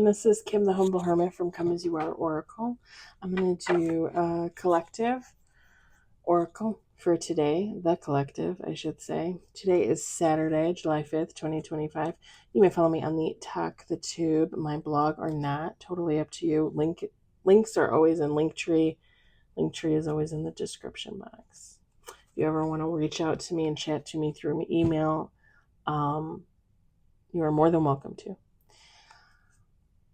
everyone. This is Kim, the Humble Hermit from Come As You Are Oracle. I'm going to do a collective oracle for today. The collective, I should say. Today is Saturday, July 5th, 2025. You may follow me on the Talk the Tube, my blog, or not. Totally up to you. Links are always in Linktree. Linktree is always in the description box. If you ever want to reach out to me and chat to me through email, you are more than welcome to.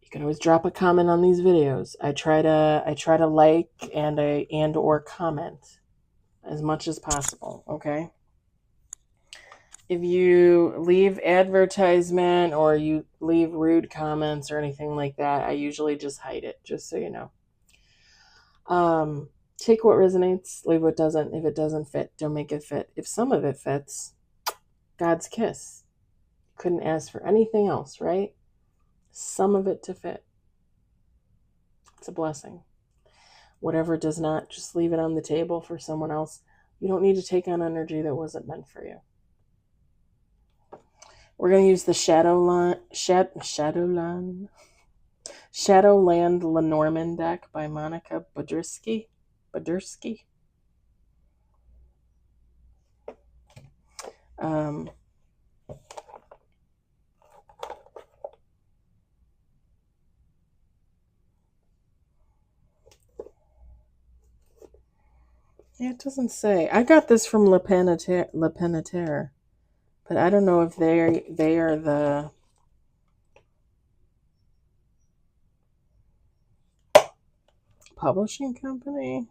You can always drop a comment on these videos. I try to like and or comment as much as possible, okay? If you leave advertisement or you leave rude comments or anything like that, I usually just hide it, just so you know. Take what resonates, leave what doesn't. If it doesn't fit, don't make it fit. If some of it fits, God's kiss. Couldn't ask for anything else, right? Some of it to fit. It's a blessing. Whatever does not, just leave it on the table for someone else. You don't need to take on energy that wasn't meant for you. We're going to use the Shadowland Lenormand deck by Monica Budursky. Yeah, it doesn't say. I got this from Le Penetaire, but I don't know if they are the publishing company.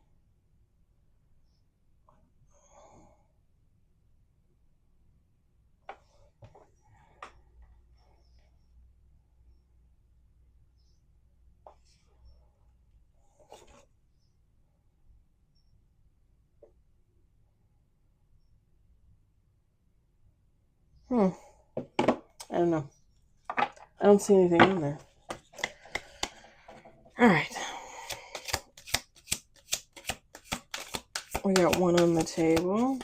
I don't know. I don't see anything on there. All right. We got 1 on the table,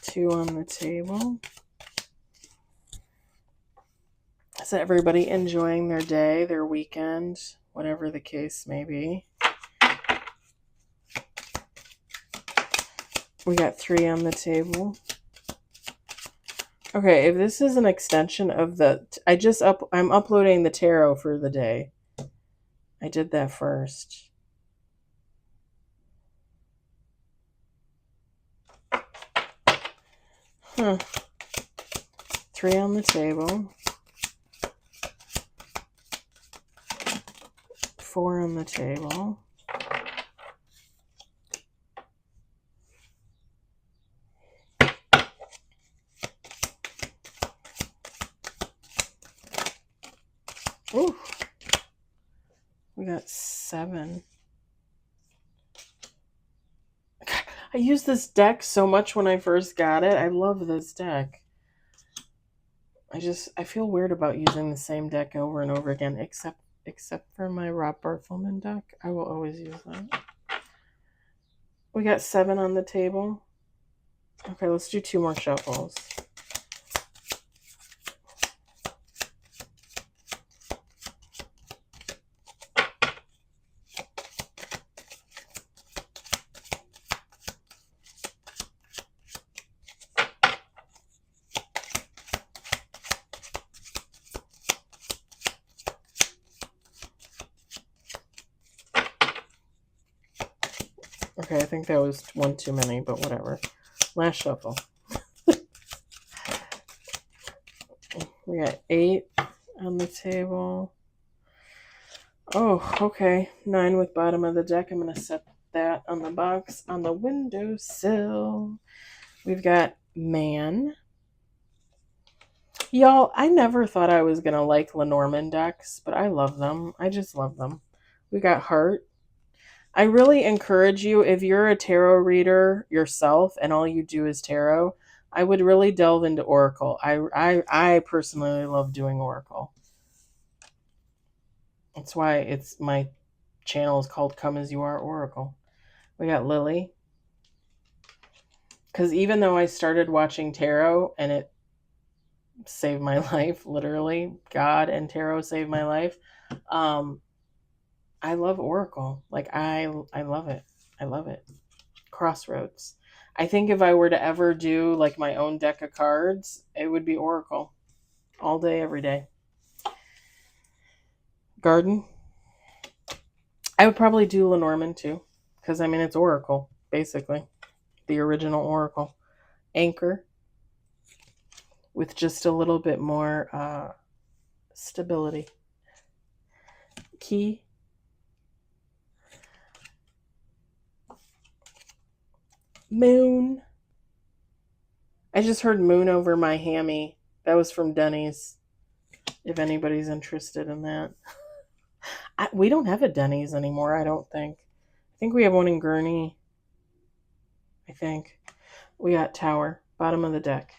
2 on the table. Is everybody enjoying their day, their weekend, whatever the case may be? We got 3 on the table. Okay, if this is an extension of I'm uploading the tarot for the day. I did that first. Huh. 3 on the table. 4 on the table. Ooh. We got 7. God, I used this deck so much when I first got it. I love this deck. I feel weird about using the same deck over and over again, except for my Rob Barthelman deck. I will always use that. We got 7 on the table. Okay, let's do 2 more shuffles. Okay, I think that was 1 too many, but whatever. Last shuffle. We got 8 on the table. Oh, okay. 9 with bottom of the deck. I'm going to set that on the box on the windowsill. We've got man. Y'all, I never thought I was going to like Lenormand decks, but I love them. I just love them. We got heart. I really encourage you, if you're a tarot reader yourself and all you do is tarot, I would really delve into Oracle. I personally love doing Oracle. That's why my channel is called Come As You Are Oracle. We got Lily. Because even though I started watching tarot and it saved my life, literally. God and tarot saved my life. I love Oracle. Like I love it. I love it. Crossroads. I think if I were to ever do like my own deck of cards, it would be Oracle. All day, every day. Garden. I would probably do Lenormand too. Because I mean it's Oracle, basically. The original Oracle. Anchor. With just a little bit more stability. Key. Moon. I just heard moon over my hammy. That was from Denny's. If anybody's interested in that. We don't have a Denny's anymore, I don't think. I think we have one in Gurney. I think. We got Tower. Bottom of the deck.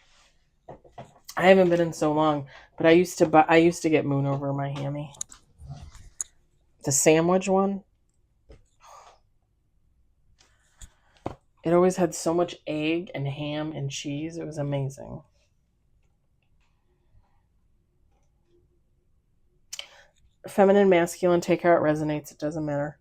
I haven't been in so long, but I used to get moon over my hammy. The sandwich one. It always had so much egg and ham and cheese. It was amazing. Feminine, masculine, take how it resonates. It doesn't matter.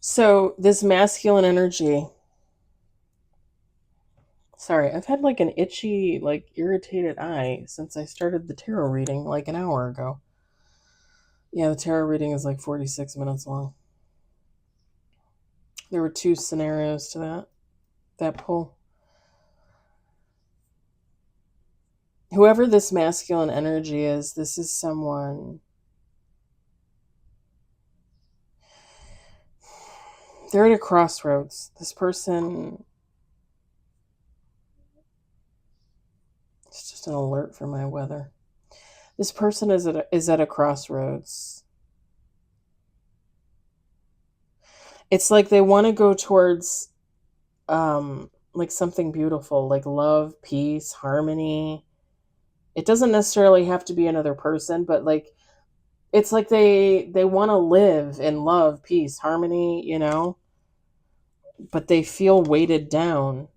So this masculine energy. Sorry, I've had like an itchy, like irritated eye since I started the tarot reading like an hour ago. Yeah, the tarot reading is like 46 minutes long. There were 2 scenarios to that pull. Whoever this masculine energy is, this is someone. They're at a crossroads. This person. It's just an alert for my weather. This person is at a crossroads. It's like they want to go towards like something beautiful, like love, peace, harmony. It doesn't necessarily have to be another person, but like it's like they want to live in love, peace, harmony, you know? But they feel weighted down.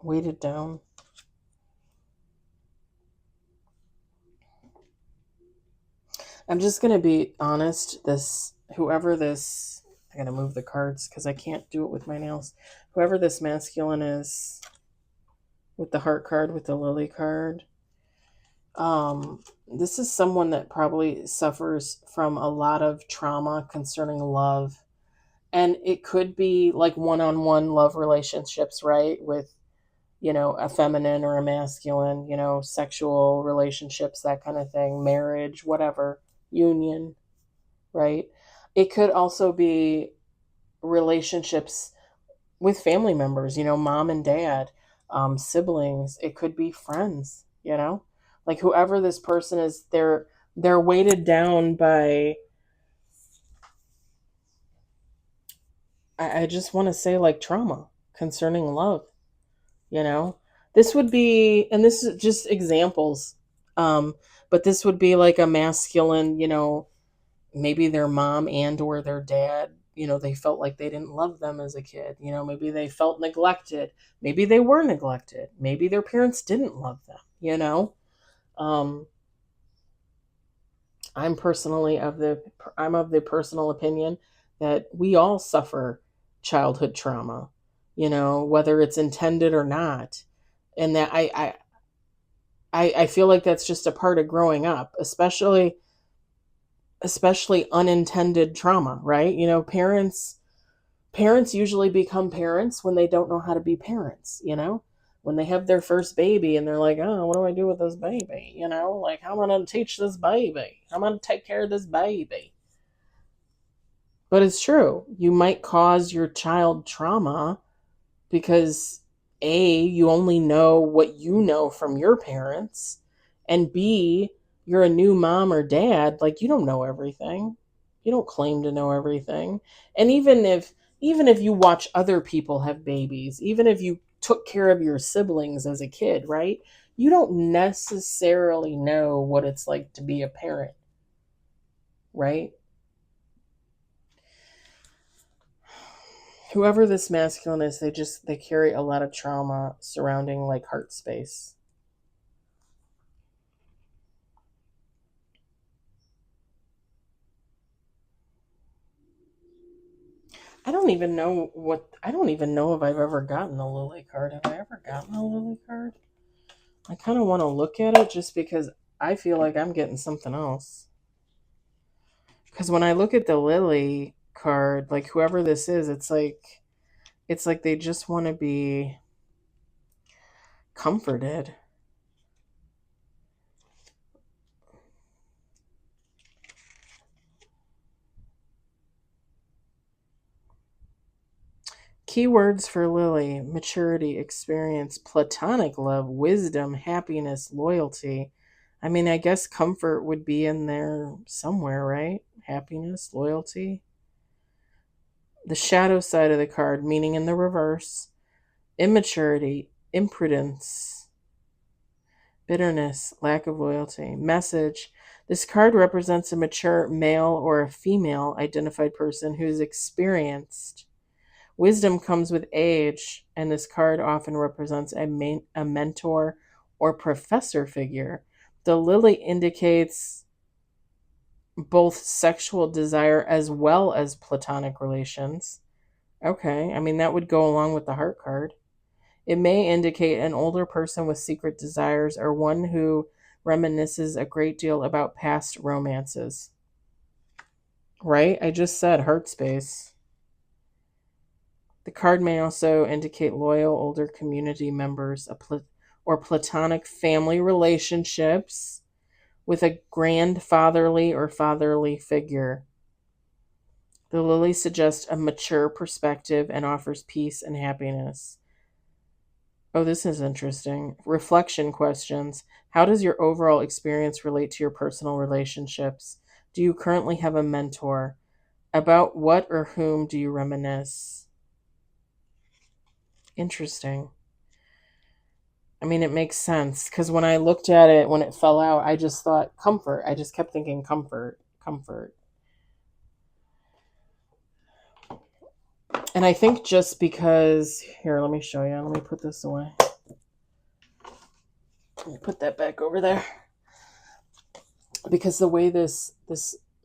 Weighted down. I'm just going to be honest, whoever this, I got to move the cards because I can't do it with my nails. Whoever this masculine is, with the heart card, with the lily card, this is someone that probably suffers from a lot of trauma concerning love. And it could be like one-on-one love relationships, right? With, a feminine or a masculine, sexual relationships, that kind of thing, marriage, whatever, union, right? It could also be relationships with family members, mom and dad, siblings. It could be friends, like whoever this person is, they're weighted down by, I just want to say like trauma concerning love, this would be, and this is just examples, but this would be like a masculine, maybe their mom and or their dad, they felt like they didn't love them as a kid, maybe they felt neglected, maybe they were neglected, maybe their parents didn't love them. um I'm of the personal opinion that we all suffer childhood trauma, whether it's intended or not. And that I feel like that's just a part of growing up, especially unintended trauma, right? Parents usually become parents when they don't know how to be parents, when they have their first baby and they're like, oh, what do I do with this baby? Like, how am I going to teach this baby? How am I going to take care of this baby? But it's true. You might cause your child trauma because A, you only know what you know from your parents, and B, you're a new mom or dad, like you don't know everything. You don't claim to know everything. And even if you watch other people have babies, even if you took care of your siblings as a kid, right? you don't necessarily know what it's like to be a parent, right? Whoever this masculine is, they carry a lot of trauma surrounding like heart space. I don't even know if I've ever gotten a Lily card. Have I ever gotten a Lily card? I kind of want to look at it just because I feel like I'm getting something else. Because when I look at the Lily card, like whoever this is, it's like they just want to be comforted. Keywords for Lily: maturity, experience, platonic love, wisdom, happiness, loyalty. I mean, I guess comfort would be in there somewhere, right? Happiness, loyalty. The shadow side of the card, meaning in the reverse: immaturity, imprudence, bitterness, lack of loyalty. Message: this card represents a mature male or a female identified person who is experienced. Wisdom comes with age, and this card often represents a mentor or professor figure. The lily indicates both sexual desire as well as platonic relations. Okay, I mean, that would go along with the heart card. It may indicate an older person with secret desires or one who reminisces a great deal about past romances. Right? I just said heart space. The card may also indicate loyal older community members or platonic family relationships with a grandfatherly or fatherly figure. The lily suggests a mature perspective and offers peace and happiness. Oh, this is interesting. Reflection questions. How does your overall experience relate to your personal relationships? Do you currently have a mentor? About what or whom do you reminisce? Interesting. I mean, it makes sense because when I looked at it when it fell out, I just thought comfort. I just kept thinking comfort, comfort. And I think just because, here, let me show you. Let me put this away. Let me put that back over there. Because the way this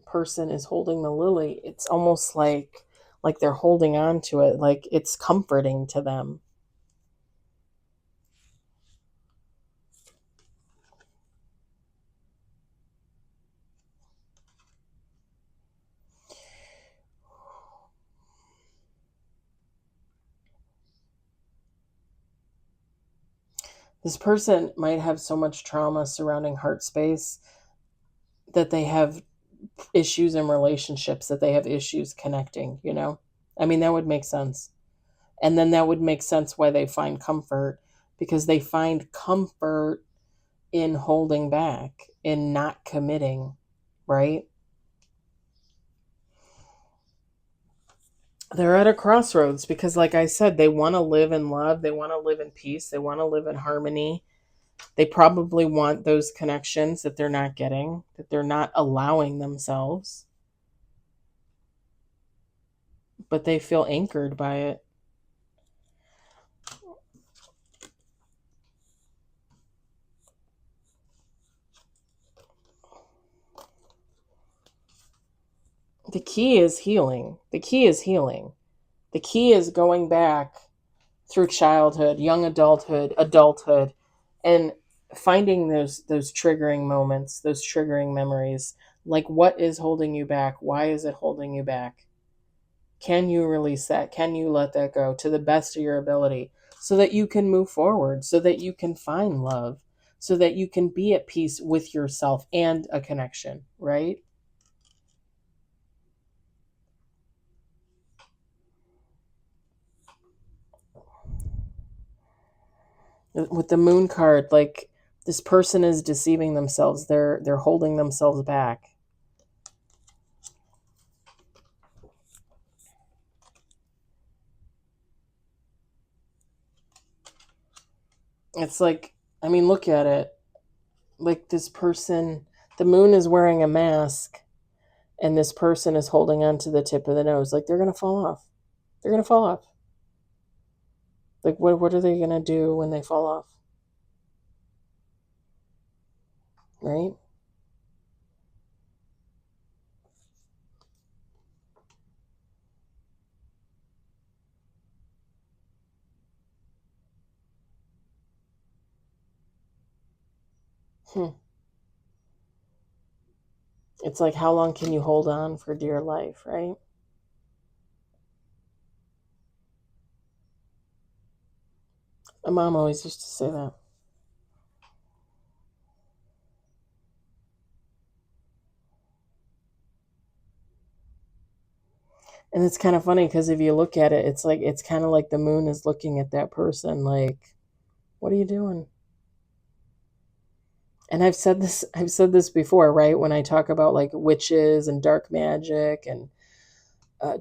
person is holding the lily, it's almost like they're holding on to it, like it's comforting to them. This person might have so much trauma surrounding heart space that they have issues in relationships, that they have issues connecting, you know? I mean, that would make sense. And then that would make sense why they find comfort, because they find comfort in holding back, in not committing, right? They're at a crossroads because, like I said, they want to live in love, they want to live in peace, they want to live in harmony. They probably want those connections that they're not getting, that they're not allowing themselves, but they feel anchored by it. The key is healing. The key is healing. The key is going back through childhood, young adulthood, and finding those triggering moments, those triggering memories. Like, what is holding you back? Why is it holding you back? Can you release that? Can you let that go to the best of your ability so that you can move forward, so that you can find love, so that you can be at peace with yourself and a connection, right? With the moon card, like, this person is deceiving themselves. They're holding themselves back. It's like, I mean, look at it. Like this person, the moon is wearing a mask, and this person is holding on to the tip of the nose. Like they're going to fall off. They're going to fall off. Like, what are they going to do when they fall off? Right? Hmm. It's like, how long can you hold on for dear life, right? My mom always used to say that. And it's kind of funny because if you look at it, it's kind of like the moon is looking at that person like, what are you doing? And I've said this before, right? When I talk about like witches and dark magic and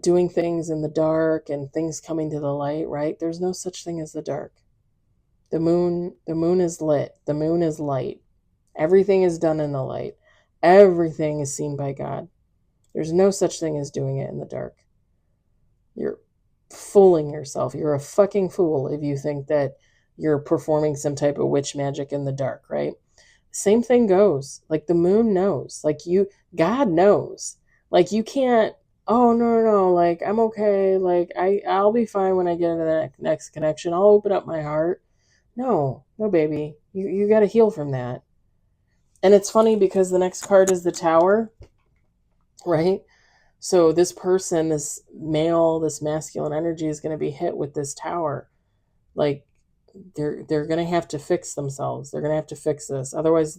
doing things in the dark and things coming to the light, right? There's no such thing as the dark. The moon is lit. The moon is light. Everything is done in the light. Everything is seen by God. There's no such thing as doing it in the dark. You're fooling yourself. You're a fucking fool if you think that you're performing some type of witch magic in the dark, right? Same thing goes. Like the moon knows. God knows. Like you can't, oh no, no, no, like I'm okay. Like I'll be fine when I get into that next connection. I'll open up my heart. No, no, baby. You got to heal from that. And it's funny because the next card is the Tower, right? So this person, this male, this masculine energy is going to be hit with this tower. Like they're going to have to fix themselves. They're going to have to fix this. Otherwise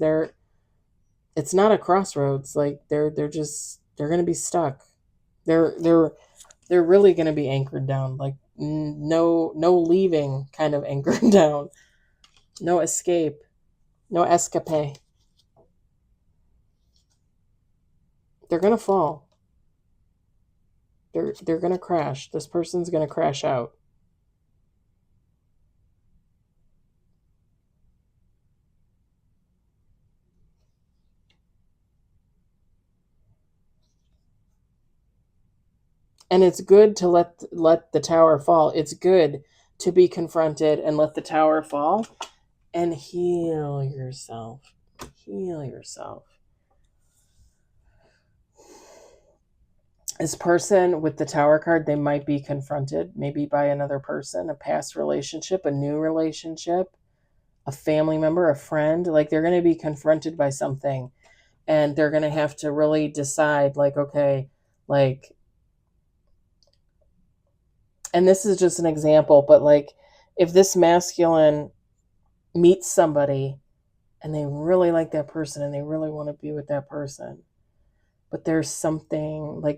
it's not a crossroads. Like they're going to be stuck. They're really going to be anchored down. Like no leaving kind of anchored down. No escape. No escape. They're going to fall. They're going to crash. This person's going to crash out. And it's good to let the tower fall. It's good to be confronted and let the tower fall and heal yourself. Heal yourself. This person with the Tower card, they might be confronted maybe by another person, a past relationship, a new relationship, a family member, a friend. Like they're going to be confronted by something and they're going to have to really decide like, okay, like, and this is just an example, but like if this masculine meets somebody and they really like that person and they really want to be with that person, but there's something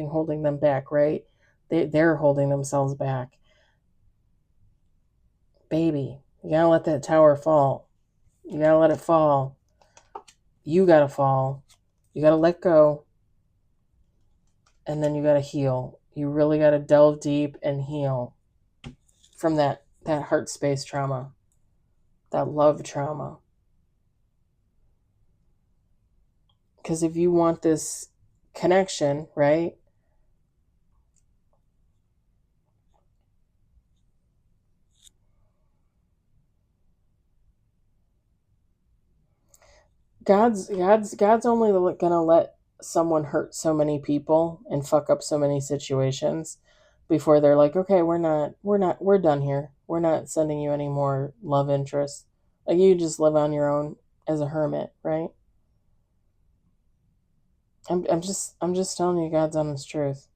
holding them back, right? They're holding themselves back. Baby, you gotta let that tower fall. You gotta let it fall. You gotta fall. You gotta let go. And then you gotta heal. You really gotta delve deep and heal from that heart space trauma, that love trauma. Because if you want this connection, right? God's only gonna let someone hurt so many people and fuck up so many situations before they're like, okay, we're done here. We're not sending you any more love interests. Like you just live on your own as a hermit, right? I'm just telling you God's honest truth.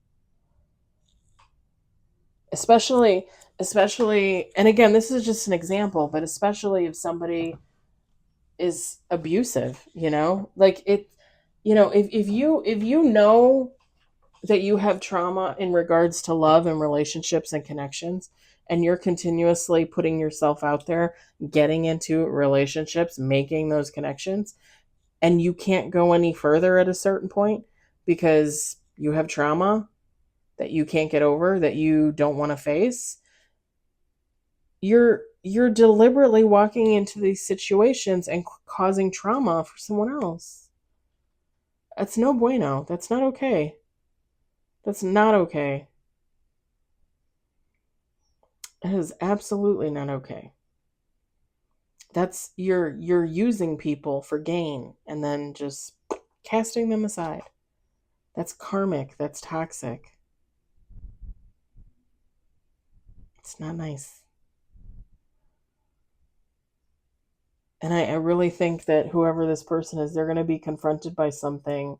Especially, and again, this is just an example, but especially if somebody is abusive, like it, if you know that you have trauma in regards to love and relationships and connections, and you're continuously putting yourself out there, getting into relationships, making those connections, and you can't go any further at a certain point because you have trauma that you can't get over, that you don't want to face, you're deliberately walking into these situations and causing trauma for someone else. That's no bueno. That's not okay. That's not okay. It is absolutely not okay. That's you're using people for gain and then just casting them aside. That's karmic. That's toxic. It's not nice. And I really think that whoever this person is, they're going to be confronted by something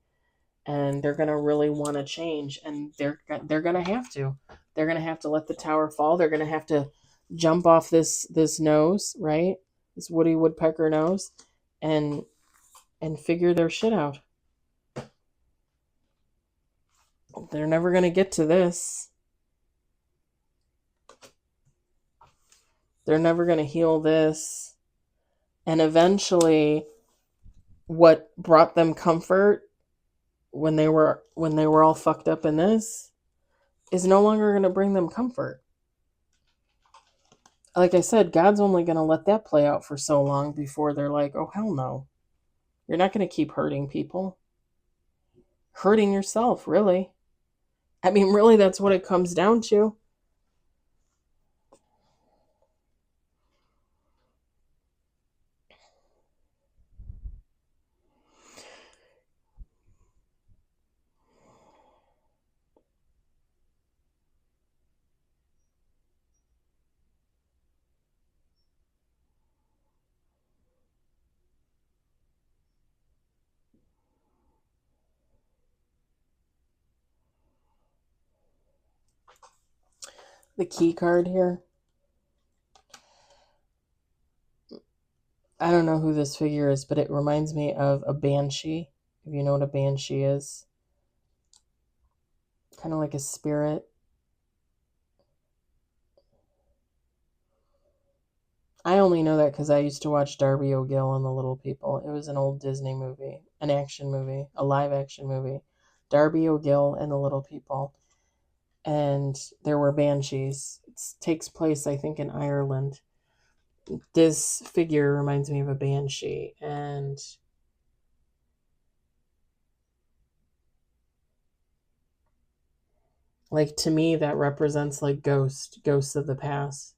and they're going to really want to change, and they're going to have to. They're going to have to let the tower fall. They're going to have to jump off this nose, right? This Woody Woodpecker nose, and figure their shit out. They're never going to get to this. They're never going to heal this. And eventually what brought them comfort when they were all fucked up in this is no longer going to bring them comfort. Like I said, God's only going to let that play out for so long before they're like, oh, hell no. You're not going to keep hurting people. Hurting yourself, really. I mean, really, that's what it comes down to. The key card here. I don't know who this figure is, but it reminds me of a banshee. If you know what a banshee is. Kind of like a spirit. I only know that because I used to watch Darby O'Gill and the Little People. It was an old Disney movie, an action movie, a live action movie. Darby O'Gill and the Little People. And there were banshees. It takes place, I think, in Ireland. This figure reminds me of a banshee. And like, to me, that represents like ghosts of the past.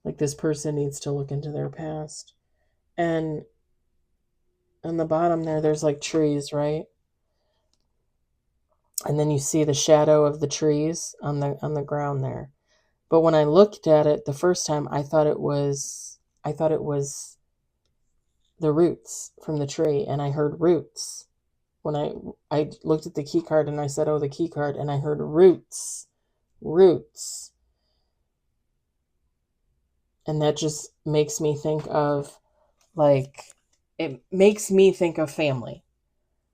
Like, this person needs to look into their past. And on the bottom there's like trees, right? And then you see the shadow of the trees on the ground there. But when I looked at it the first time, I thought it was the roots from the tree, and I heard roots. When I looked at the key card and I said, "Oh, the key card," and I heard roots. Roots. And that just makes me think of family.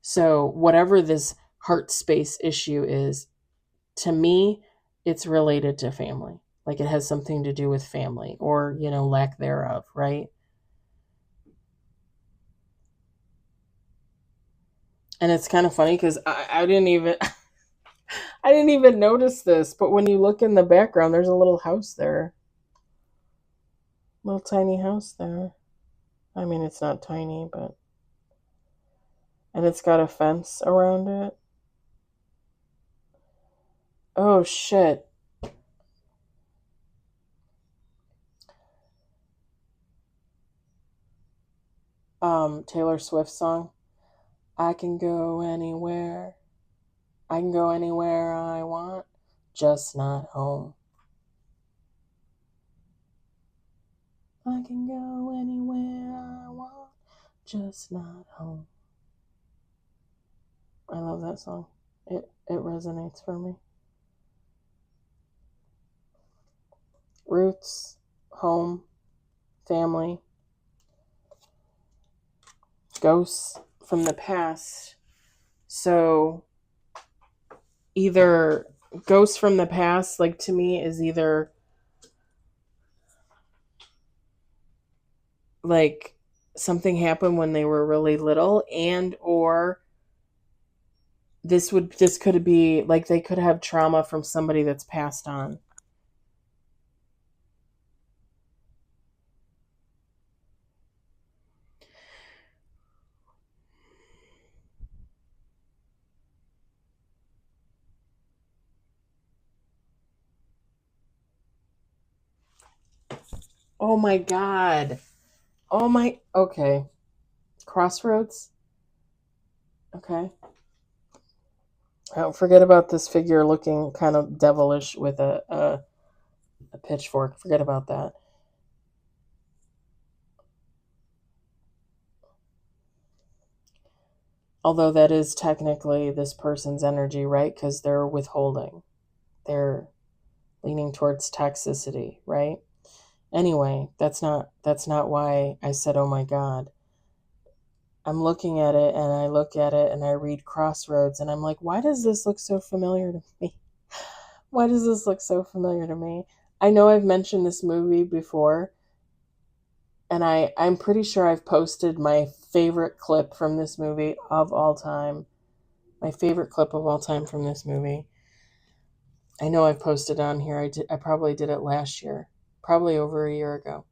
So whatever this heart space issue is, to me, it's related to family. Like, it has something to do with family, or, lack thereof, right? And it's kind of funny because I didn't even I didn't even notice this, but when you look in the background, there's a little house there. Little tiny house there. I mean, it's not tiny, but and it's got a fence around it. Oh shit. Taylor Swift song. I can go anywhere. I can go anywhere I want, just not home. I can go anywhere I want, just not home. I love that song. It resonates for me. Roots, home, family, ghosts from the past. So either ghosts from the past, like, to me, is either like something happened when they were really little, and or this could be like they could have trauma from somebody that's passed on. Oh my God. Oh my. Okay. Crossroads. Okay. Oh, forget about this figure looking kind of devilish with a pitchfork. Forget about that. Although that is technically this person's energy, right? Because they're withholding. They're leaning towards toxicity, right? Anyway, that's not why I said oh my God. I'm looking at it and I look at it and I read Crossroads and I'm like, why does this look so familiar to me? Why does this look so familiar to me? I know I've mentioned this movie before, and I'm pretty sure I've posted my favorite clip from this movie of all time. My favorite clip of all time from this movie. I know I've posted on here. I probably did it last year, probably over a year ago.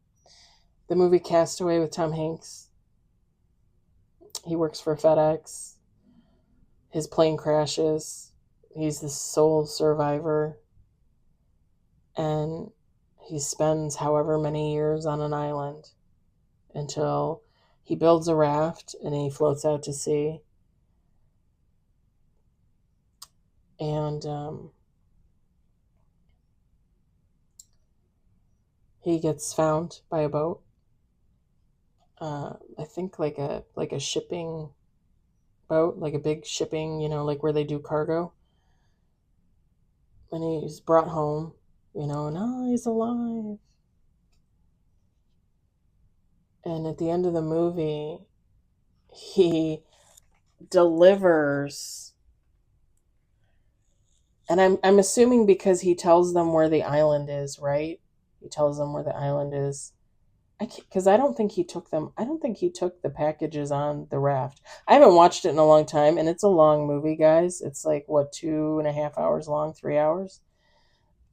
The movie Castaway with Tom Hanks. He works for FedEx. His plane crashes. He's the sole survivor. And he spends however many years on an island until he builds a raft and he floats out to sea. And he gets found by a boat. I think like a shipping boat, like a big shipping, like where they do cargo. And he's brought home, and oh, he's alive. And at the end of the movie, he delivers, and I'm assuming because he tells them where the island is, right? He tells them where the island is. Because I don't think he took them. I don't think he took the packages on the raft. I haven't watched it in a long time, and it's a long movie, guys. It's like what, 2.5 hours long, 3 hours.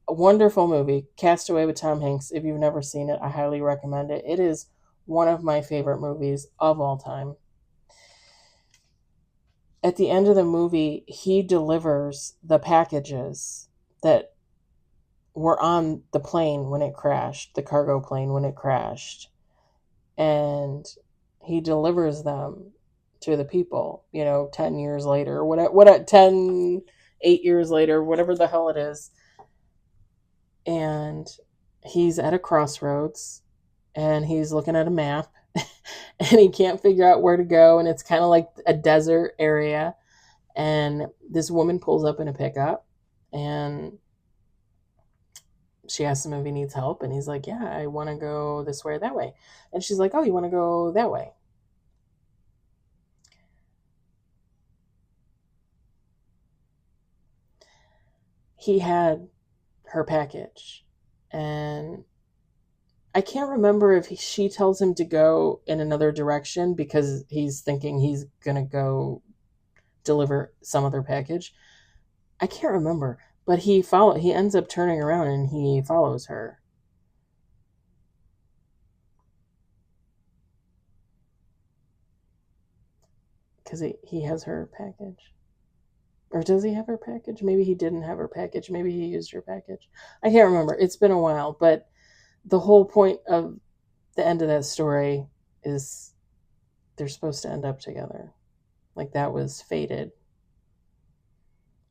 A wonderful movie, Castaway with Tom Hanks. If you've never seen it, I highly recommend it. It is one of my favorite movies of all time. At the end of the movie, he delivers the packages that were on the plane when it crashed, the cargo plane when it crashed. And he delivers them to the people, 10 years later, what 10, 8 years later, whatever the hell it is. And he's at a crossroads and he's looking at a map and he can't figure out where to go. And it's kind of like a desert area. And this woman pulls up in a pickup and she asks him if he needs help. And he's like, yeah, I want to go this way or that way. And she's like, oh, you want to go that way? He had her package. And I can't remember if she tells him to go in another direction because he's thinking he's going to go deliver some other package. I can't remember, but he ends up turning around and he follows her. Because he has her package. Or does he have her package? Maybe he didn't have her package. Maybe he used her package. I can't remember. It's been a while, but the whole point of the end of that story is they're supposed to end up together. Like that was fated.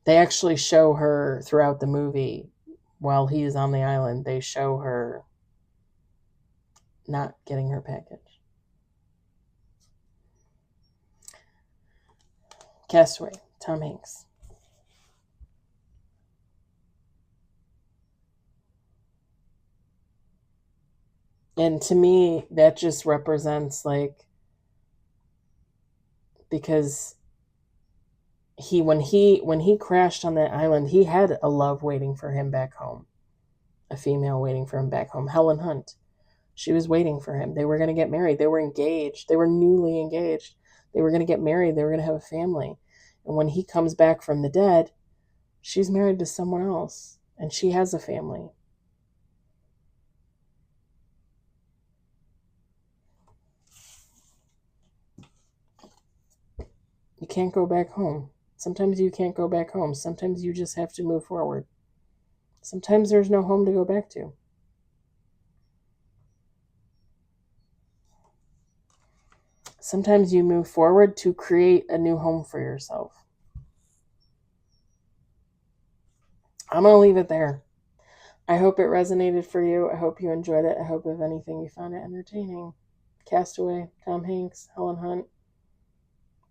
They actually show her throughout the movie while he's on the island. They show her not getting her package. Castaway, Tom Hanks. And to me, that just represents because when he crashed on that island, he had a love waiting for him back home, a female waiting for him back home, Helen Hunt. She was waiting for him. They were going to get married. They were engaged. They were newly engaged. They were going to get married. They were going to have a family. And when he comes back from the dead, she's married to someone else and she has a family. You can't go back home. Sometimes you can't go back home. Sometimes you just have to move forward. Sometimes there's no home to go back to. sometimes you move forward to create a new home for yourself. I'm going to leave it there. I hope it resonated for you. I hope you enjoyed it. I hope, if anything, you found it entertaining. Castaway, Tom Hanks, Helen Hunt.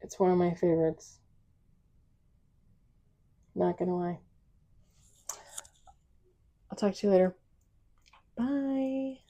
It's one of my favorites. Not going to lie. I'll talk to you later. Bye.